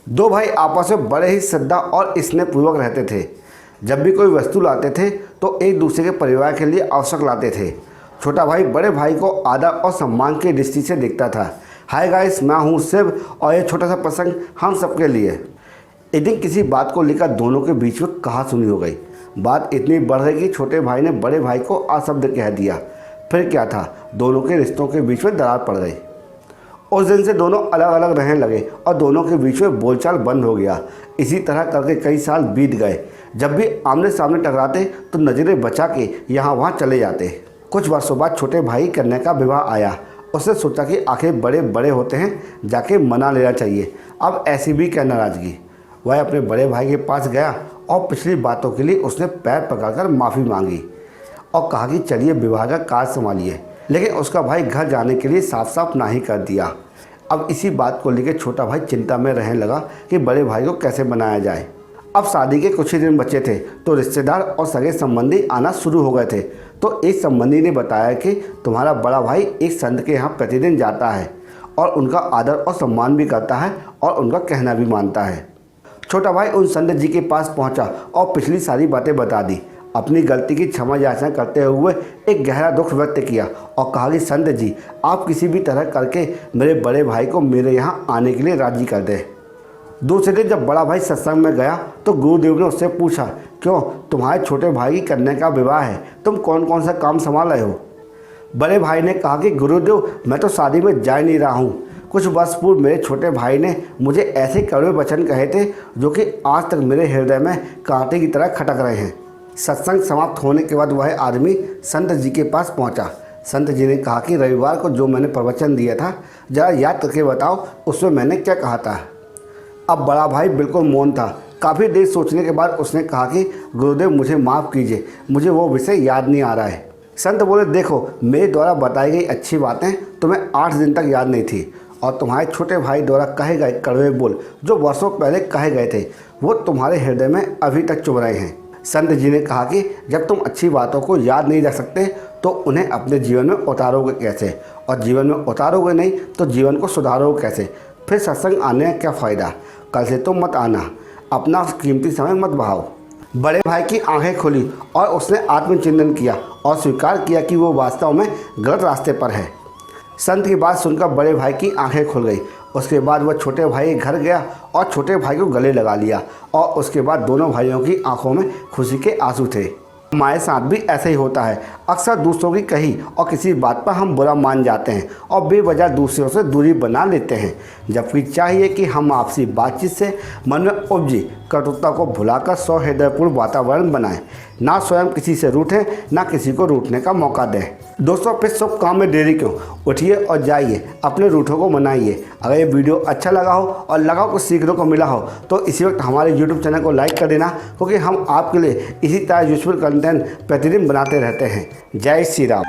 दो भाई आपस में बड़े ही श्रद्धा और स्नेहपूर्वक रहते थे। जब भी कोई वस्तु लाते थे तो एक दूसरे के परिवार के लिए आवश्यक लाते थे। छोटा भाई बड़े भाई को आदर और सम्मान की दृष्टि से देखता था। हाय गाइस, मैं हूँ शिव और ये छोटा सा प्रसंग हम सबके लिए। एक दिन किसी बात को लेकर दोनों के बीच में कहासुनी हो गई। बात इतनी बढ़ गई कि छोटे भाई ने बड़े भाई को अशब्द कह दिया। फिर क्या था, दोनों के रिश्तों के बीच में दरार पड़ गई। उस दिन से दोनों अलग अलग रहने लगे और दोनों के बीच में बोलचाल बंद हो गया। इसी तरह करके कई साल बीत गए। जब भी आमने सामने टकराते तो नज़रें बचा के यहाँ वहाँ चले जाते। कुछ वर्षों बाद छोटे भाई कन्या का विवाह आया। उसने सोचा कि आखिर बड़े बड़े होते हैं, जाके मना लेना चाहिए। अब ऐसी भी क्या नाराज़गी। वह अपने बड़े भाई के पास गया और पिछली बातों के लिए उसने पैर पकड़कर माफ़ी मांगी और कहा कि चलिए विवाह का कार्य संभालिए। लेकिन उसका भाई घर जाने के लिए साफ साफ ना ही कर दिया। अब इसी बात को लेकर छोटा भाई चिंता में रहने लगा कि बड़े भाई को कैसे मनाया जाए। अब शादी के कुछ ही दिन बचे थे तो रिश्तेदार और सगे संबंधी आना शुरू हो गए थे। तो एक संबंधी ने बताया कि तुम्हारा बड़ा भाई एक संत के यहाँ प्रतिदिन जाता है और उनका आदर और सम्मान भी करता है और उनका कहना भी मानता है। छोटा भाई उन संत जी के पास पहुंचा और पिछली सारी बातें बता दी। अपनी गलती की क्षमा याचना करते हुए एक गहरा दुख व्यक्त किया और कहा कि संत जी, आप किसी भी तरह करके मेरे बड़े भाई को मेरे यहाँ आने के लिए राजी कर दें। दूसरे दिन जब बड़ा भाई सत्संग में गया तो गुरुदेव ने उससे पूछा, क्यों, तुम्हारे छोटे भाई की कन्या का विवाह है, तुम कौन कौन सा काम संभाल रहे हो? बड़े भाई ने कहा कि गुरुदेव, मैं तो शादी में जा नहीं रहा हूँ। कुछ वर्ष पूर्व मेरे छोटे भाई ने मुझे ऐसे कड़वे वचन कहे थे जो कि आज तक मेरे हृदय में कांटे की तरह खटक रहे हैं। सत्संग समाप्त होने के बाद वह आदमी संत जी के पास पहुंचा। संत जी ने कहा कि रविवार को जो मैंने प्रवचन दिया था, जरा याद करके बताओ उसमें मैंने क्या कहा था। अब बड़ा भाई बिल्कुल मौन था। काफ़ी देर सोचने के बाद उसने कहा कि गुरुदेव, मुझे माफ़ कीजिए, मुझे वो विषय याद नहीं आ रहा है। संत बोले, देखो, मेरे द्वारा बताई गई अच्छी बातें तुम्हें 8 दिन तक याद नहीं थी और तुम्हारे छोटे भाई द्वारा कहे गए कड़वे बोल जो वर्षों पहले कहे गए थे वो तुम्हारे हृदय में अभी तक चुभ रहे हैं। संत जी ने कहा कि जब तुम अच्छी बातों को याद नहीं रख सकते तो उन्हें अपने जीवन में उतारोगे कैसे, और जीवन में उतारोगे नहीं तो जीवन को सुधारोगे कैसे? फिर सत्संग आने का क्या फ़ायदा? कल से तुम मत आना, अपना कीमती समय मत बहाओ। बड़े भाई की आंखें खुली और उसने आत्मचिंतन किया और स्वीकार किया कि वो वास्तव में गलत रास्ते पर है। संत की बात सुनकर बड़े भाई की आंखें खुल गई। उसके बाद वह छोटे भाई के घर गया और छोटे भाई को गले लगा लिया और उसके बाद दोनों भाइयों की आंखों में खुशी के आंसू थे। हमारे साथ भी ऐसे ही होता है। अक्सर दूसरों की कही और किसी बात पर हम बुरा मान जाते हैं और बेवजह दूसरों से दूरी बना लेते हैं, जबकि चाहिए कि हम आपसी बातचीत से मन में उपजी कटुता को भुलाकर सौहार्दपूर्ण वातावरण बनाएं। ना स्वयं किसी से रूठें, ना किसी को रूठने का मौका दें। दोस्तों, फिर सब काम में देरी क्यों? उठिए और जाइए, अपने रूठों को मनाइए। अगर ये वीडियो अच्छा लगा हो और लगा कुछ सीखने को मिला हो तो इसी वक्त हमारे YouTube चैनल को लाइक कर देना, क्योंकि हम आपके लिए इसी तरह यूजफुल कंटेंट प्रतिदिन बनाते रहते हैं। जय श्री राम।